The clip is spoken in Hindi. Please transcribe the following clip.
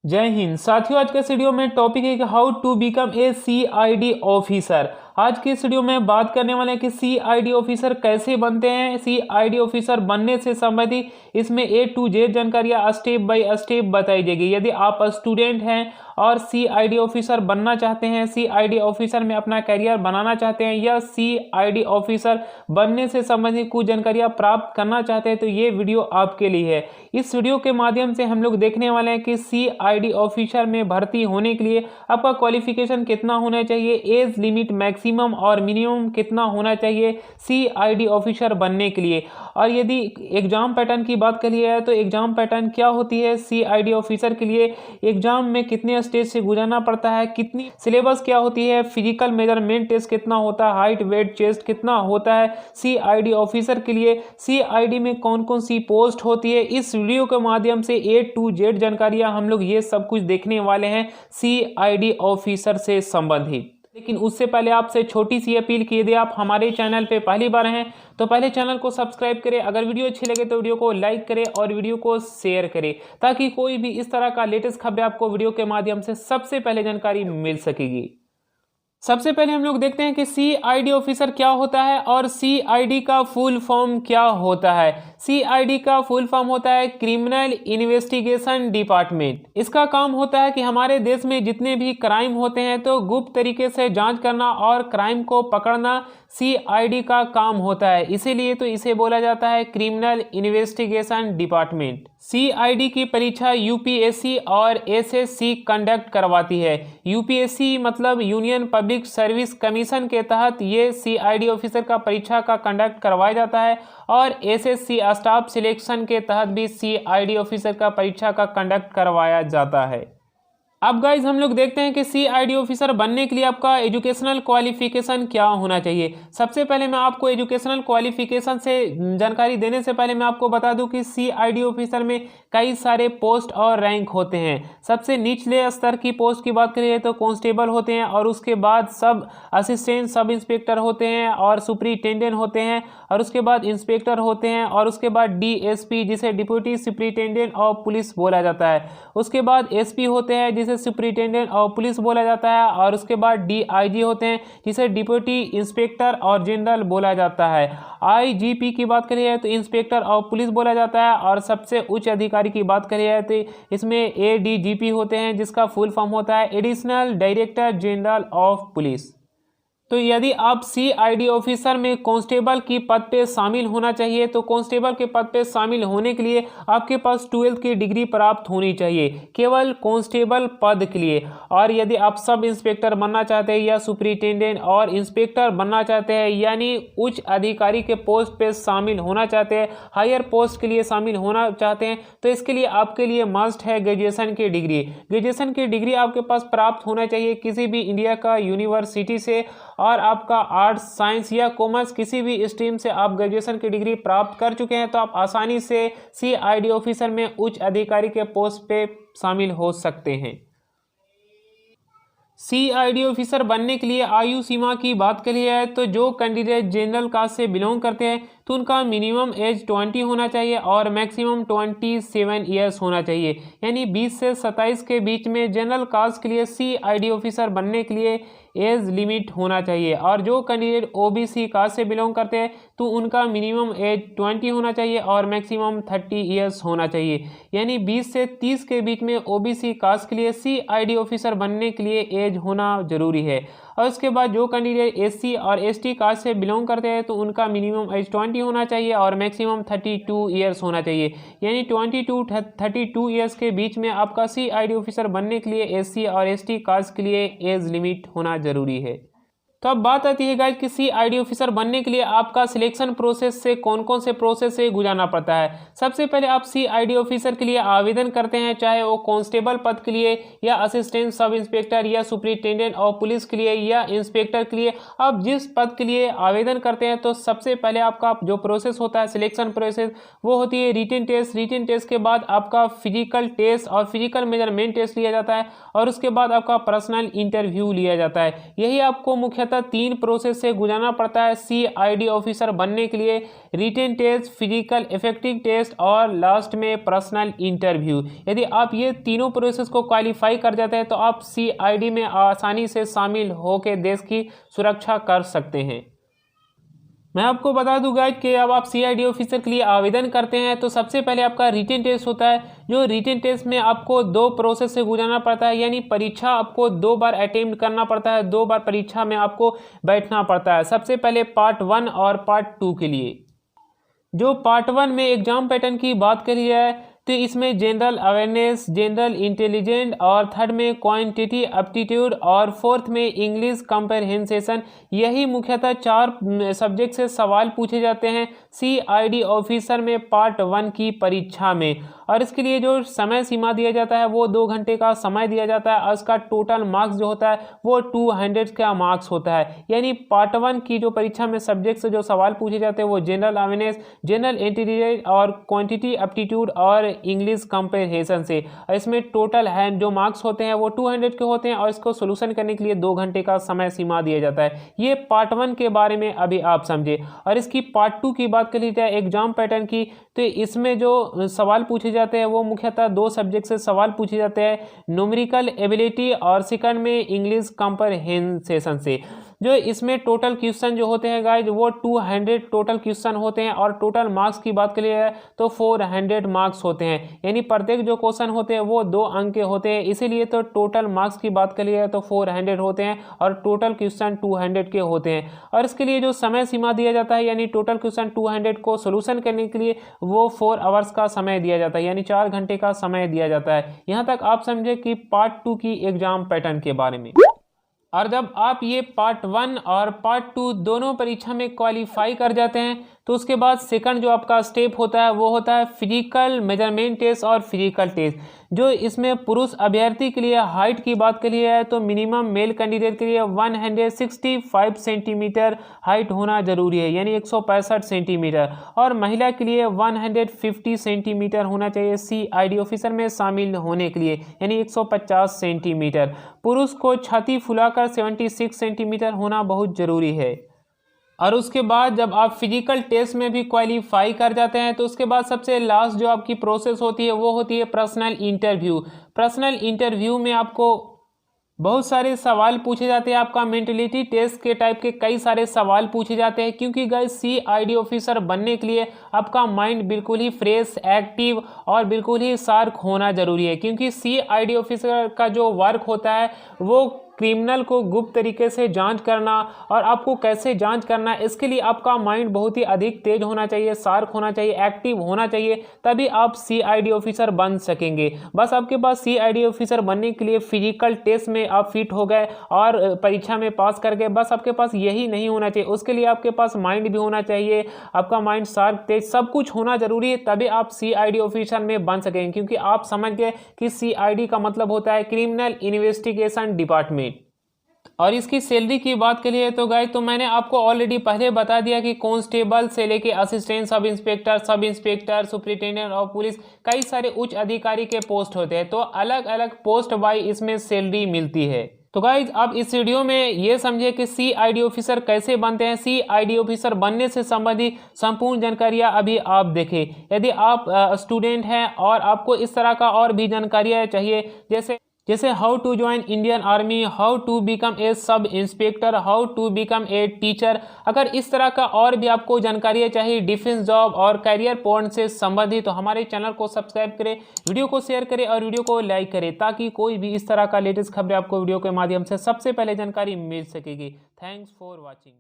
जय हिंद साथियों, आज के इस वीडियो में टॉपिक है कि how to become a CID officer. आज के इस वीडियो में बात करने वाले हैं कि CID ऑफिसर कैसे बनते हैं। CID ऑफिसर बनने से संबंधित इसमें A to Z जानकारियां स्टेप बाय स्टेप बताई जाएगी। यदि आप स्टूडेंट हैं और CID ऑफिसर बनना चाहते हैं, CID ऑफिसर में अपना करियर बनाना चाहते हैं या CID ऑफिसर बनने से संबंधित कुछ जानकारियां प्राप्त करना चाहते हैं, तो ये वीडियो आपके लिए है। इस वीडियो के माध्यम से हम लोग देखने वाले हैं कि CID ऑफिसर में भर्ती होने के लिए आपका क्वालिफिकेशन कितना होना चाहिए, एज लिमिट मैक्सिमम और मिनिमम कितना होना चाहिए CID ऑफिसर बनने के लिए। और यदि एग्जाम पैटर्न की बात करी है तो एग्जाम पैटर्न क्या होती है CID ऑफिसर के लिए, एग्जाम में कितने स्टेज से गुजरना पड़ता है, कितनी सिलेबस क्या होती है, फिजिकल मेजरमेंट टेस्ट कितना होता है, हाइट वेट चेस्ट कितना होता है CID ऑफिसर के लिए, CID में कौन कौन सी पोस्ट होती है। इस वीडियो के माध्यम से A to Z जानकारियां हम लोग ये सब कुछ देखने वाले हैं CID ऑफिसर से संबंधित। लेकिन उससे पहले आपसे छोटी सी अपील की, यदि आप हमारे चैनल पे पहली बार हैं तो पहले चैनल को सब्सक्राइब करें। अगर वीडियो अच्छी लगे तो वीडियो को लाइक करें और वीडियो को शेयर करें, ताकि कोई भी इस तरह का लेटेस्ट खबर आपको वीडियो के माध्यम से सबसे पहले जानकारी मिल सकेगी। सबसे पहले हम लोग देखते हैं कि CID ऑफिसर क्या होता है और CID का फुल फॉर्म क्या होता है। CID का फुल फॉर्म होता है क्रिमिनल इन्वेस्टिगेशन डिपार्टमेंट। इसका काम होता है कि हमारे देश में जितने भी क्राइम होते हैं तो गुप्त तरीके से जांच करना और क्राइम को पकड़ना CID का काम होता है, इसीलिए तो इसे बोला जाता है क्रिमिनल इन्वेस्टिगेशन डिपार्टमेंट। CID की परीक्षा UPSC और SSC कंडक्ट करवाती है। UPSC मतलब यूनियन पब्लिक सर्विस कमीशन के तहत ये CID ऑफिसर का परीक्षा का कंडक्ट करवाया जाता है और SSC स्टाफ सिलेक्शन के तहत भी CID ऑफिसर का परीक्षा का कंडक्ट करवाया जाता है। अब गाइज हम लोग देखते हैं कि CID ऑफिसर बनने के लिए आपका एजुकेशनल क्वालिफिकेशन क्या होना चाहिए। सबसे पहले मैं आपको एजुकेशनल क्वालिफिकेशन से जानकारी देने से पहले मैं आपको बता दूं कि CID ऑफिसर में कई सारे पोस्ट और रैंक होते हैं। सबसे निचले स्तर की पोस्ट की बात करें तो कांस्टेबल होते हैं, और उसके बाद सब असिस्टेंट सब इंस्पेक्टर होते हैं और सुपरिटेंडेंट होते हैं, और उसके बाद इंस्पेक्टर होते हैं, और उसके बाद DSP जिसे डिप्टी सुपरिटेंडेंट ऑफ पुलिस बोला जाता है। उसके बाद SP होते हैं जिसे सुपरिटेंडेंट ऑफ पुलिस बोला जाता है, और उसके बाद DIG होते हैं जिसे डिप्टी इंस्पेक्टर और जनरल बोला जाता है। IGP की बात करिए तो इंस्पेक्टर ऑफ पुलिस बोला जाता है, और सबसे उच्च अधिकारी की बात करिए तो इसमें ADGP होते हैं जिसका फुल फॉर्म होता है additional director general of police. तो यदि आप CID ऑफिसर में कांस्टेबल की पद पे शामिल होना चाहिए तो कांस्टेबल के पद पे शामिल होने के लिए आपके पास 12th की डिग्री प्राप्त होनी चाहिए, केवल कांस्टेबल पद के लिए। और यदि आप सब इंस्पेक्टर बनना चाहते हैं या सुपरिटेंडेंट और इंस्पेक्टर बनना चाहते हैं, यानी उच्च अधिकारी के पोस्ट पे शामिल होना चाहते हैं, हायर पोस्ट के लिए शामिल होना चाहते हैं, तो इसके लिए आपके लिए मस्ट है ग्रेजुएशन की डिग्री। ग्रेजुएशन की डिग्री आपके पास प्राप्त होना चाहिए किसी भी इंडिया का यूनिवर्सिटी से, और आपका आर्ट्स साइंस या कॉमर्स किसी भी स्ट्रीम से आप ग्रेजुएशन की डिग्री प्राप्त कर चुके हैं तो आप आसानी से CID ऑफिसर में उच्च अधिकारी के पोस्ट पे शामिल हो सकते हैं। CID ऑफिसर बनने के लिए आयु सीमा की बात करी है तो जो कैंडिडेट जनरल कास्ट से बिलोंग करते हैं तो उनका मिनिमम एज 20 होना चाहिए और मैक्सिमम 27 ईयर्स होना चाहिए, यानी 20 से 27 के बीच में जनरल कास्ट के लिए CID ऑफिसर बनने के लिए एज लिमिट होना चाहिए। और जो कैंडिडेट OBC कास्ट से बिलोंग करते हैं तो उनका मिनिमम एज 20 होना चाहिए और मैक्सिमम 30 ईयर्स होना चाहिए, यानी 20 से 30 के बीच में OBC कास्ट के लिए CID ऑफिसर बनने के लिए एज होना जरूरी है। और उसके बाद जो कैंडिडेट SC और ST कास्ट से बिलोंग करते हैं तो उनका मिनिमम एज 20 होना चाहिए और मैक्सिमम 32 ईयर्स होना चाहिए, यानी 20 to 32 ईयर्स के बीच में आपका CID ऑफिसर बनने के लिए SC और ST कास्ट के लिए एज लिमिट होना जरूरी है। तो अब बात आती है गाइस कि CID ऑफिसर बनने के लिए आपका सिलेक्शन प्रोसेस से कौन कौन से प्रोसेस से गुजरना पड़ता है। सबसे पहले आप CID ऑफिसर के लिए आवेदन करते हैं, चाहे वो कांस्टेबल पद के लिए या असिस्टेंट सब इंस्पेक्टर या सुपरिटेंडेंट ऑफ पुलिस के लिए या इंस्पेक्टर के लिए। आप जिस पद के लिए आवेदन करते हैं तो सबसे पहले आपका जो प्रोसेस होता है सिलेक्शन प्रोसेस वो होती है रिटन टेस्ट। रिटन टेस्ट के बाद आपका फिजिकल टेस्ट और फिजिकल मेजरमेंट टेस्ट लिया जाता है, और उसके बाद आपका पर्सनल इंटरव्यू लिया जाता है। यही आपको मुख्यतः मुख्यतः 3 प्रोसेस से गुजरना पड़ता है CID ऑफिसर बनने के लिए। Written test, physical effective test और लास्ट में पर्सनल इंटरव्यू। यदि आप ये तीनों प्रोसेस को क्वालिफाई कर जाते हैं तो आप CID में आसानी से शामिल होकर देश की सुरक्षा कर सकते हैं। मैं आपको बता दूं गाइस कि अब आप CID ऑफिसर के लिए आवेदन करते हैं तो सबसे पहले आपका रिटन टेस्ट होता है। जो रिटन टेस्ट में आपको 2 प्रोसेस से गुजरना पड़ता है, यानी परीक्षा आपको 2 बार अटेम्प्ट करना पड़ता है, 2 बार परीक्षा में आपको बैठना पड़ता है। सबसे पहले पार्ट 1 और पार्ट 2 के लिए। जो पार्ट 1 में एग्जाम पैटर्न की बात करी जाए तो इसमें जनरल अवेयरनेस, जनरल इंटेलिजेंस और थर्ड में क्वांटिटी एप्टीट्यूड और फोर्थ में इंग्लिश कंप्रहेंशन, यही मुख्यतः 4 सब्जेक्ट से सवाल पूछे जाते हैं CID ऑफिसर में पार्ट 1 की परीक्षा में। और इसके लिए जो समय सीमा दिया जाता है वो 2 घंटे का समय दिया जाता है और उसका टोटल मार्क्स जो होता है वो 200 का मार्क्स होता है। यानी पार्ट 1 की जो परीक्षा में सब्जेक्ट से जो सवाल पूछे जाते हैं वो जनरल अवेयरनेस, जनरल इंटेलिजेंस और क्वांटिटी एप्टीट्यूड और इंग्लिश कंप्रहेंशन से। और इसमें टोटल है जो मार्क्स होते हैं वो 200 के होते हैं और इसको सोल्यूशन करने के लिए 2 घंटे का समय सीमा दिया जाता है। ये पार्ट 1 के बारे में अभी आप समझे। और इसकी पार्ट 2 की बात कर ली जाए एग्जाम पैटर्न की तो इसमें जो सवाल पूछे जाते हैं वो मुख्यतः 2 सब्जेक्ट से सवाल पूछे जाते हैं, न्यूमेरिकल एबिलिटी और सेकंड में इंग्लिश कंप्रहेंशन से। जो इसमें टोटल क्वेश्चन जो होते हैं गाइज वो 200 टोटल क्वेश्चन होते हैं और टोटल मार्क्स की बात के लिए तो 400 मार्क्स होते हैं। यानी प्रत्येक जो क्वेश्चन होते हैं वो 2 अंक के होते हैं, इसीलिए तो टोटल मार्क्स की बात के लिए तो 400 होते हैं और टोटल क्वेश्चन 200 के होते हैं। और इसके लिए जो समय सीमा दिया जाता है यानी टोटल क्वेश्चन 200 को सोल्यूशन करने के लिए वो 4 आवर्स का समय दिया जाता है, यानी 4 घंटे का समय दिया जाता है। यहाँ तक आप समझे कि पार्ट 2 की एग्जाम पैटर्न के बारे में। और जब आप ये पार्ट 1 और पार्ट 2 दोनों परीक्षा में क्वालिफाई कर जाते हैं तो उसके बाद सेकंड जो आपका स्टेप होता है वो होता है फिजिकल मेजरमेंट टेस्ट और फिजिकल टेस्ट। जो इसमें पुरुष अभ्यर्थी के लिए हाइट की बात करी है तो मिनिमम मेल कैंडिडेट के लिए 165 सेंटीमीटर हाइट होना जरूरी है, यानी 165 सेंटीमीटर। और महिला के लिए 150 सेंटीमीटर होना चाहिए CID ऑफिसर में शामिल होने के लिए, यानी 150 सेंटीमीटर। पुरुष को छाती फुलाकर 76 सेंटीमीटर होना बहुत जरूरी है। और उसके बाद जब आप फिजिकल टेस्ट में भी क्वालिफाई कर जाते हैं तो उसके बाद सबसे लास्ट जो आपकी प्रोसेस होती है वो होती है पर्सनल इंटरव्यू। पर्सनल इंटरव्यू में आपको बहुत सारे सवाल पूछे जाते हैं, आपका मेंटलिटी टेस्ट के टाइप के कई सारे सवाल पूछे जाते हैं, क्योंकि गाइस CID ऑफिसर बनने के लिए आपका माइंड बिल्कुल ही फ्रेश, एक्टिव और बिल्कुल ही शार्प होना जरूरी है। क्योंकि CID ऑफिसर का जो वर्क होता है वो क्रिमिनल को गुप्त तरीके से जांच करना, और आपको कैसे जांच करना है इसके लिए आपका माइंड बहुत ही अधिक तेज होना चाहिए, शार्प होना चाहिए, एक्टिव होना चाहिए, तभी आप CID ऑफिसर बन सकेंगे। बस आपके पास CID ऑफिसर बनने के लिए फिजिकल टेस्ट में आप फिट हो गए और परीक्षा में पास कर गए, बस आपके पास यही नहीं होना चाहिए। उसके लिए आपके पास माइंड भी होना चाहिए, आपका माइंड शार्प, तेज, सब कुछ होना जरूरी है, तभी आप CID ऑफिसर में बन सकेंगे। क्योंकि आप समझ गए कि CID का मतलब होता है क्रिमिनल इन्वेस्टिगेशन डिपार्टमेंट। और इसकी सैलरी की बात के लिए तो गाइस तो मैंने आपको ऑलरेडी पहले बता दिया कि कांस्टेबल से लेके असिस्टेंट सब इंस्पेक्टर, सुपरिटेंडेंट और पुलिस, कई सारे उच्च अधिकारी के पोस्ट होते हैं, तो अलग अलग पोस्ट वाइज इसमें सैलरी मिलती है। तो गाइज आप इस वीडियो में ये समझे कि CID ऑफिसर कैसे बनते हैं, CID ऑफिसर बनने से संबंधित संपूर्ण जानकारियां अभी आप देखें। यदि आप स्टूडेंट हैं और आपको इस तरह का और भी जानकारियां चाहिए, जैसे how to join Indian army, how to become a sub inspector, how to become a teacher, अगर इस तरह का और भी आपको जानकारियाँ चाहिए डिफेंस जॉब और करियर पॉइंट से संबंधित, तो हमारे चैनल को सब्सक्राइब करें, वीडियो को शेयर करें और वीडियो को लाइक करें, ताकि कोई भी इस तरह का लेटेस्ट खबरें आपको वीडियो के माध्यम से सबसे पहले जानकारी मिल सकेगी। Thanks for watching.